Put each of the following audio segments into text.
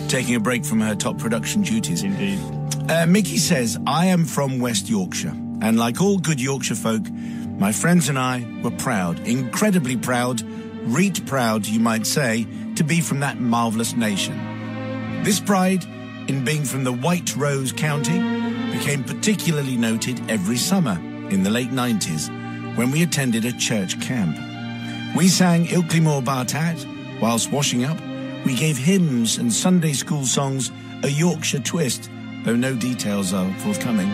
taking a break from her top production duties. Indeed. Micky says, I am from West Yorkshire, and like all good Yorkshire folk, my friends and I were proud, incredibly proud, reet proud, you might say, to be from that marvellous nation. This pride in being from the White Rose County became particularly noted every summer in the late 90s when we attended a church camp. We sang Ilkley Moor Bartat whilst washing up. We gave hymns and Sunday school songs a Yorkshire twist, though no details are forthcoming.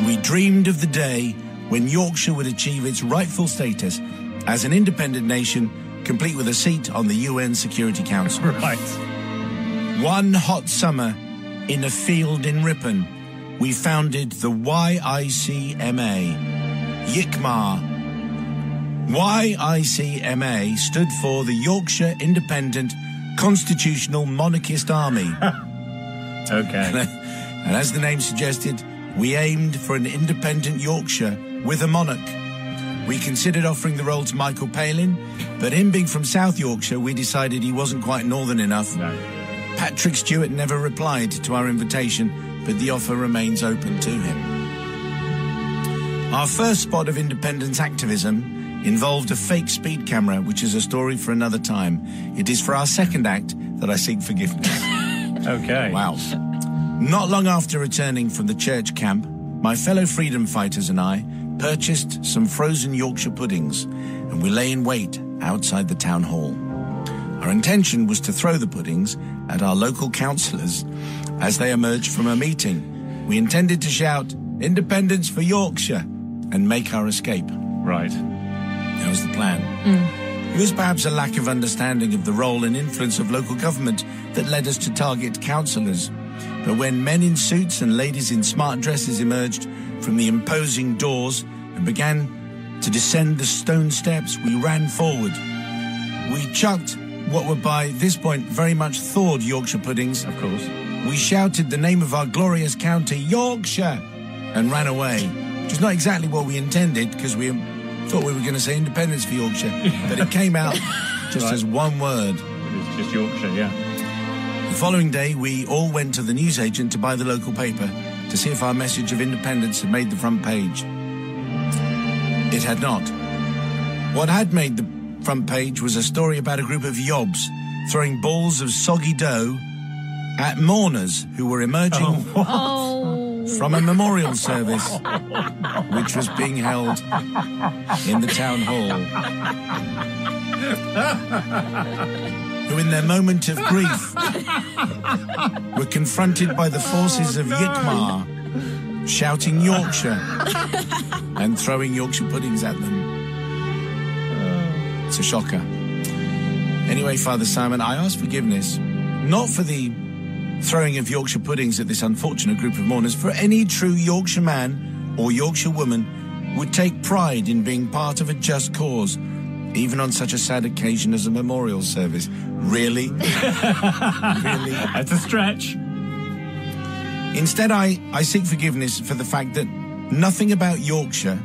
We dreamed of the day when Yorkshire would achieve its rightful status as an independent nation, complete with a seat on the UN Security Council. Right. One hot summer, in a field in Ripon, we founded the YICMA, YICMA. YICMA stood for the Yorkshire Independent Constitutional Monarchist Army. Okay. And as the name suggested, we aimed for an independent Yorkshire with a monarch. We considered offering the role to Michael Palin, but him being from South Yorkshire, we decided he wasn't quite northern enough. No. Patrick Stewart never replied to our invitation, but the offer remains open to him. Our first spot of independence activism involved a fake speed camera, which is a story for another time. It is for our second act that I seek forgiveness. Okay. Wow. Not long after returning from the church camp, my fellow freedom fighters and I purchased some frozen Yorkshire puddings, and we lay in wait outside the town hall. Our intention was to throw the puddings at our local councillors as they emerged from a meeting. We intended to shout, "Independence for Yorkshire," and make our escape. Right. That was the plan. It was perhaps a lack of understanding of the role and influence of local government that led us to target councillors. But when men in suits and ladies in smart dresses emerged from the imposing doors and began to descend the stone steps, we ran forward. We chucked what were by this point very much thawed Yorkshire puddings. Of course. We shouted the name of our glorious county, Yorkshire, and ran away, which is not exactly what we intended, because we thought we were going to say independence for Yorkshire, but it came out just as one word. It's just Yorkshire, yeah. The following day, we all went to the newsagent to buy the local paper to see if our message of independence had made the front page. It had not. What had made the front page was a story about a group of yobs throwing balls of soggy dough at mourners who were emerging from a memorial service which was being held in the town hall, who in their moment of grief were confronted by the forces of Yikmar, shouting Yorkshire and throwing Yorkshire puddings at them. It's a shocker. Anyway, Father Simon, I ask forgiveness, not for the throwing of Yorkshire puddings at this unfortunate group of mourners, for any true Yorkshire man or Yorkshire woman would take pride in being part of a just cause, even on such a sad occasion as a memorial service. Really? Really? That's a stretch. Instead, I seek forgiveness for the fact that nothing about Yorkshire,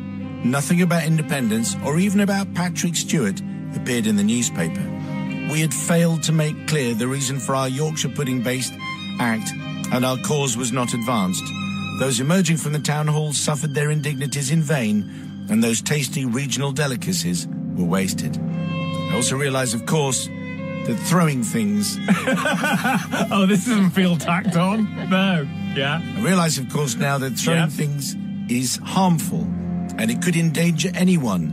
nothing about independence, or even about Patrick Stewart appeared in the newspaper. We had failed to make clear the reason for our Yorkshire pudding-based act, and our cause was not advanced. Those emerging from the town hall suffered their indignities in vain, and those tasty regional delicacies were wasted. I also realise, of course, that throwing things... Oh, this doesn't feel tacked on. No. Yeah. I realise, of course, now that throwing things is harmful, and it could endanger anyone.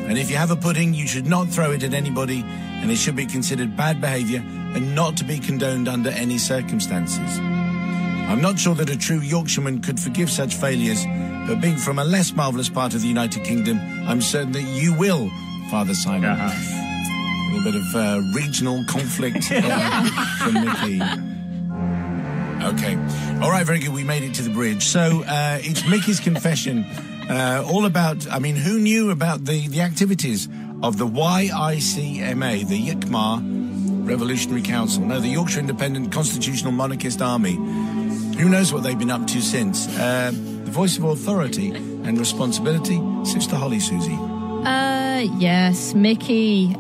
And if you have a pudding, you should not throw it at anybody, and it should be considered bad behaviour and not to be condoned under any circumstances. I'm not sure that a true Yorkshireman could forgive such failures, but being from a less marvellous part of the United Kingdom, I'm certain that you will, Father Simon. A little bit of regional conflict from Micky. Okay. All right, very good. We made it to the bridge. So it's Micky's confession, all about, I mean, who knew about the activities of the YICMA, the Yikmar Revolutionary Council? No, the Yorkshire Independent Constitutional Monarchist Army. Who knows what they've been up to since? The voice of authority and responsibility, Sister Holly Susie. Yes, Micky.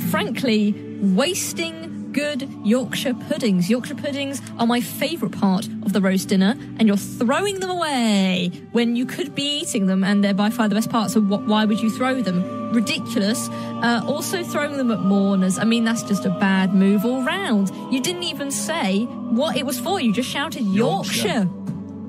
Frankly, wasting good Yorkshire puddings. Yorkshire puddings are my favourite part of the roast dinner, and you're throwing them away when you could be eating them, and they're by far the best part. So why would you throw them? Ridiculous. Also throwing them at mourners. I mean, that's just a bad move all round. You didn't even say what it was for. You just shouted Yorkshire.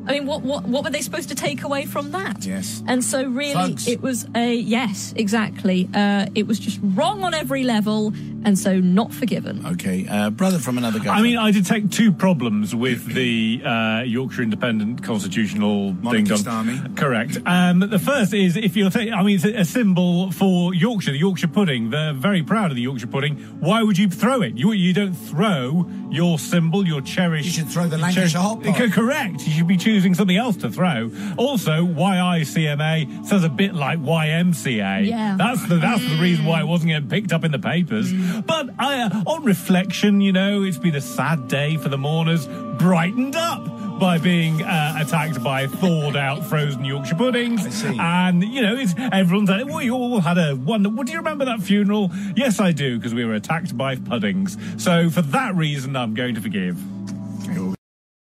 I mean, what were they supposed to take away from that? Yes. And so really, Thugs. it was yes, exactly. It was just wrong on every level, and so not forgiven. Okay, brother from another guy. I mean, I detect two problems with the Yorkshire Independent Constitutional Monarchist ding-dong. Army. Correct. The first is, if you're it's a symbol for Yorkshire, the Yorkshire pudding. They're very proud of the Yorkshire pudding. Why would you throw it? You don't throw your symbol, your cherished... You should throw the Lancashire hot pot. Correct. You should be choosing something else to throw. Also, YICMA sounds a bit like YMCA. Yeah. That's the reason why it wasn't getting picked up in the papers. But on reflection, it's been a sad day for the mourners, brightened up by being attacked by thawed-out frozen Yorkshire puddings. I see. And, everyone's like, we all had a wonder. Do you remember that funeral? Yes, I do, because we were attacked by puddings. So for that reason, I'm going to forgive.